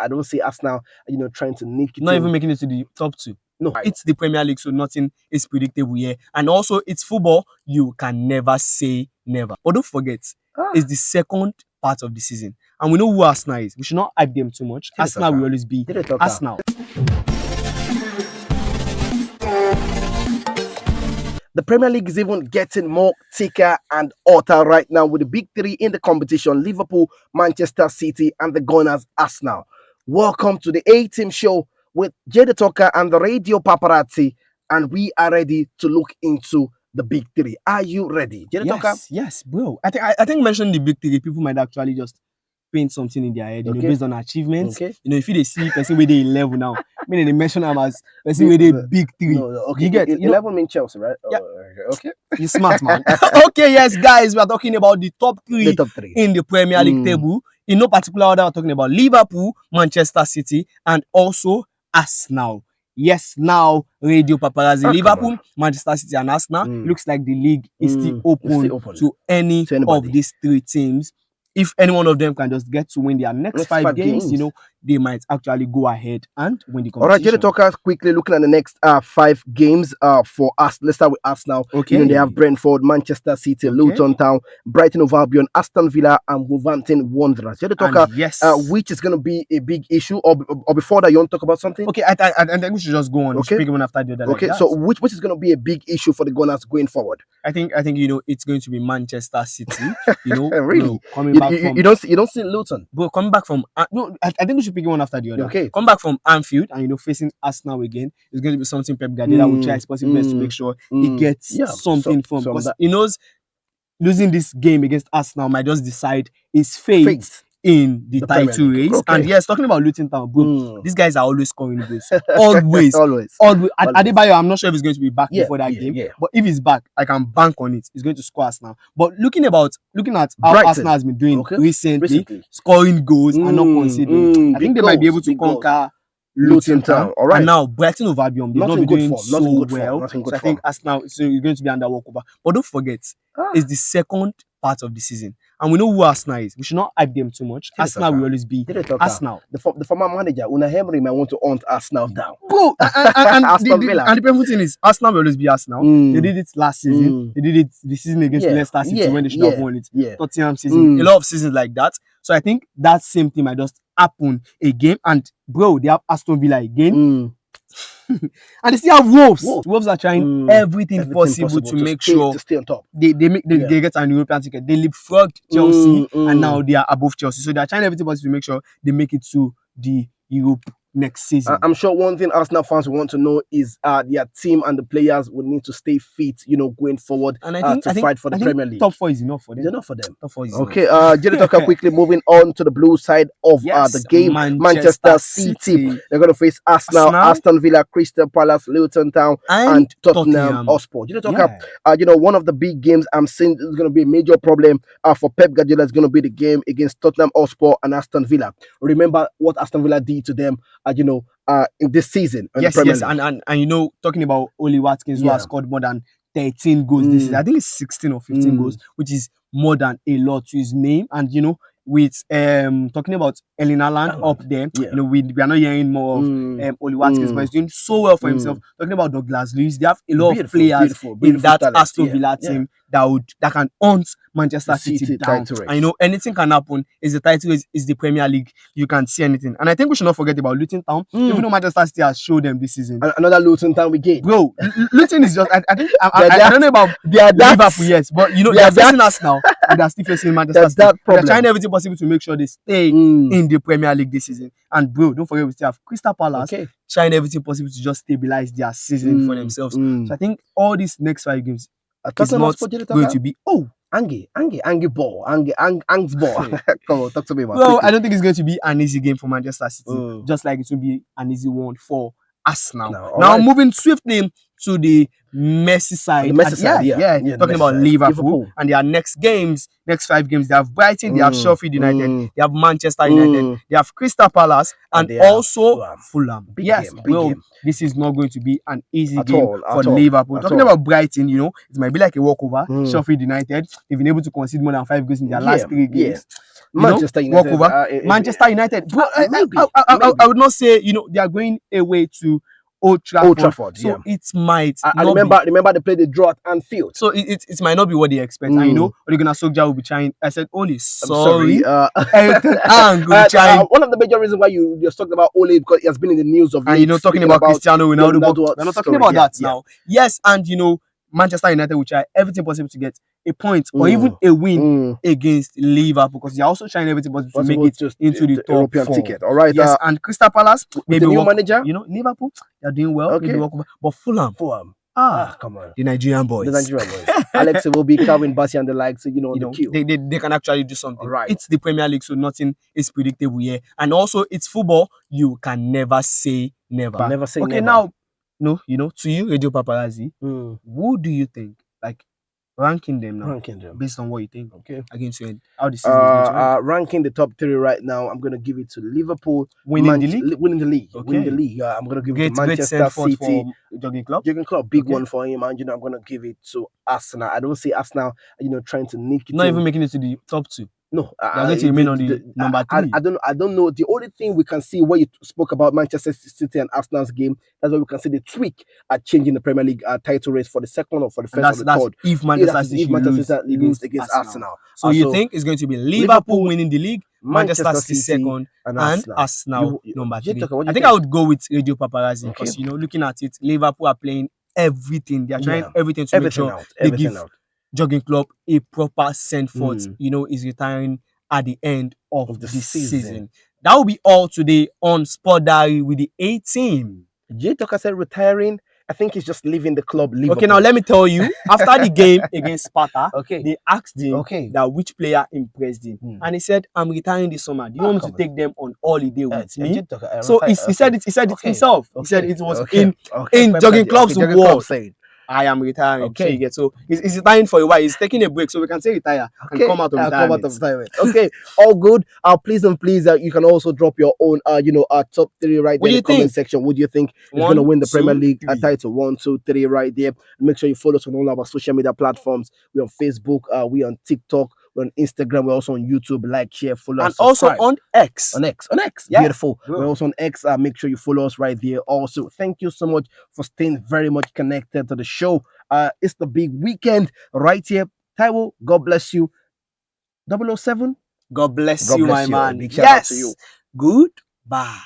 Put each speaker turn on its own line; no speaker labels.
I don't see Arsenal, trying to nick it.
Not even making it to the top 2.
No,
it's the Premier League, so nothing is predictable here. And also, it's football. You can never say never. But don't forget, it's the second part of the season, and we know who Arsenal is. We should not hype them too much. Arsenal will always be Arsenal.
The Premier League is even getting more thicker and hotter right now with the big three in the competition: Liverpool, Manchester City, and the Gunners Arsenal. Welcome to the A-Team show with Jada Tucker and the Radio Paparazzi, and we are ready to look into the big three. Are you ready, Jada Tucker?
Yes, bro. I think mentioning the big three, people might actually just paint something in their head, based on achievements. If you see person where they 11 now, meaning they mention them as person where they big three.
Okay, you get 11 mean Chelsea, right?
Yeah.
Okay.
You smart, man. Okay, yes, guys, we are talking about the top three in the Premier League table. In no particular order, we're talking about Liverpool, Manchester City, and also Arsenal. Yes, now Radio Paparazzi, Liverpool, Manchester City, and Arsenal. Looks like the league is still open to any of these three teams. If any one of them can just get to win their next 5 games, they might actually go ahead and win the competition.
All right, Jada Tucker, quickly looking at the next 5 games for us. Let's start with Arsenal.
Okay.
They have Brentford, Manchester City, Luton Town, Brighton Hove Albion, Aston Villa, and Wolverhampton Wanderers. Jada Tucker, which is going to be a big issue? Or before that, you want to talk about something?
Okay, I think we should just go on. Okay. Pick one after the other.
Okay, so which is going to be a big issue for the Gunners going forward?
I think it's going to be Manchester City.
Really?
Coming back from
you don't see Luton,
but coming back from I think we should pick one after the other.
Okay,
come back from Anfield and facing Arsenal again. It's going to be something Pep Guardiola will try his possible best to make sure he gets something from, because he knows losing this game against Arsenal might just decide his fate in the title race. Okay. And yes, talking about Luton Town, bro, these guys are always scoring goals. Always. Adebayo, I'm not sure if he's going to be back before that game. Yeah. But if he's back, I can bank on it. He's going to score Arsenal. But looking at how Arsenal has been doing recently, scoring goals and not conceding, I think they might be able to conquer Luton Town. All right. And now Brighton Hove Albion, they've not been doing so well. So I think Arsenal is going to be under walkover. But don't forget, it's the second part of the season, and we know who Arsenal is. We should not hype them too much. Arsenal will always be Arsenal.
The former manager Unai Emery might want to hunt Arsenal down,
bro. And the painful thing is, Arsenal will always be Arsenal. They did it last season. They did it the season against Leicester City when they should have won it. Tottenham season, a lot of seasons like that. So I think that same thing might just happen again. And bro, they have Aston Villa again. And they still have Wolves. Wolves are trying everything possible to make sure
to stay on top.
They get an European ticket. They leapfrogged Chelsea and now they are above Chelsea. So they are trying everything possible to make sure they make it to the Europe next season.
I'm sure one thing Arsenal fans want to know is their team and the players will need to stay fit, going forward, and I think fight for the Premier League.
Top 4 is enough for them.
It's enough for them.
Top 4 is
okay. Jada Tucker, quickly moving on to the blue side of the game. Manchester City. They're going to face Arsenal, Aston Villa, Crystal Palace, Luton Town, and Tottenham Hotspur. Jada Tucker, one of the big games I'm saying is going to be a major problem for Pep Guardiola is going to be the game against Tottenham Hotspur and Aston Villa. Remember what Aston Villa did to them, in this season.
Yes, and talking about Oli Watkins, who has scored more than 13 goals this season. I think it's 16 or 15 goals, which is more than a lot to his name. And with talking about Erling Haaland up there, we are not hearing more of Oli Watkins, but he's doing so well for himself. Talking about Douglas Luiz, they have a lot of players in that Aston Villa team that can hunt Manchester City down. And anything can happen. Is the title is the Premier League. You can see anything. And I think we should not forget about Luton Town. Even though Manchester City has showed them this season.
Another Luton Town we get.
Bro, Luton is just I think I don't know about Liverpool, yes, but they're facing us now and they're still facing Manchester City. They're trying everything possible to make sure they stay in the Premier League this season. And bro, don't forget we still have Crystal Palace trying everything possible to just stabilize their season for themselves. So I think all these next 5 games is not going to be
Angie ball. Come on, talk to me, man.
Well, I don't think it's going to be an easy game for Manchester City, just like it will be an easy one for Arsenal. Now moving swiftly to the Merseyside. Talking about Liverpool. And their next 5 games, they have Brighton, they have Sheffield United, they have Manchester United, they have Crystal Palace, and also Fulham. Game. This is not going to be an easy game for Liverpool. Talking about Brighton, you know, it might be like a walkover. Sheffield United, they've been able to concede more than 5 goals in their last 3 games.
Manchester United.
Manchester United. I would not say, you know, they are going away to Old Trafford. So it might.
I remember they played the draw at Anfield.
So it might not be what they expect. And you know, Oliguna Solskjaer will be trying. I said only sorry. One of
the major reasons why you just talked about Ole, because he has been in the news of,
and you know, talking about Cristiano Ronaldo. We're not talking about that now. Yes, and you know, Manchester United will try everything possible to get a point or even a win against Liverpool, because they're also trying everything possible to make it just into the top
European
4
ticket. All right.
Yes, and Crystal Palace, maybe
the new manager.
You know, Liverpool, they're doing well.
Okay.
But Fulham.
Come on.
The Nigerian boys.
Alex will be Calvin Bassey and the likes, you know, the queue.
They can actually do something.
Right.
It's the Premier League, so nothing is predictable here. And also, it's football. You can never say never.
Never say never.
Okay, now, no, you know, to you, Radio Paparazzi, who do you think, like, ranking them based on what you think against how the season is going to end?
Ranking the top 3 right now, I'm going to give it to Liverpool
winning the league.
Winning the league. I'm going to give it to Manchester City.
Jogging Club,
big one for him, and you know, I'm going to give it to Arsenal. I don't see Arsenal, you know, trying to nick it.
Not even making it to the top 2.
No,
they're going to remain on the number 3.
I don't know. The only thing we can see, what you spoke about Manchester City and Arsenal's game, that's why we can see the tweak at changing the Premier League title race for the second or for the first or the third.
If Manchester City lose against
Arsenal.
So you think it's going to be Liverpool winning the league, Manchester City second, and Arsenal number 3? I think I would go with Radio Paparazzi, because you know, looking at it, Liverpool are playing everything. They are trying everything to make sure they give Jogging Club a proper send forth. You know, is retiring at the end of the season. That will be all today on Sport Diary with the A team.
Jay Tucker said retiring. I think he's just leaving the club. Liverpool.
Okay, now let me tell you. After the game against Sparta, they asked him that which player impressed him, and he said, "I'm retiring this summer. Do you want me to take them on holiday with me?" So he said it. He said it himself. He said it was in Jogging Club's words. I am retiring. So he's retiring for a while. He's taking a break, so we can say retire and come out of retirement.
Okay, all good. Please you can also drop your own top 3 right there in the comment section. What do you think is going to win the Premier League title? 1, 2, 3 right there. Make sure you follow us on all our social media platforms. We're on Facebook, we're on TikTok, we're on Instagram, we're also on YouTube. Like, share, follow us,
and also on X.
On X. Yeah. Beautiful. We're also on X. Make sure you follow us right there. Also, thank you so much for staying very much connected to the show. It's the big weekend right here. Taiwo, God bless you. 007.
God bless you, my man.
Big shout out to you.
Goodbye.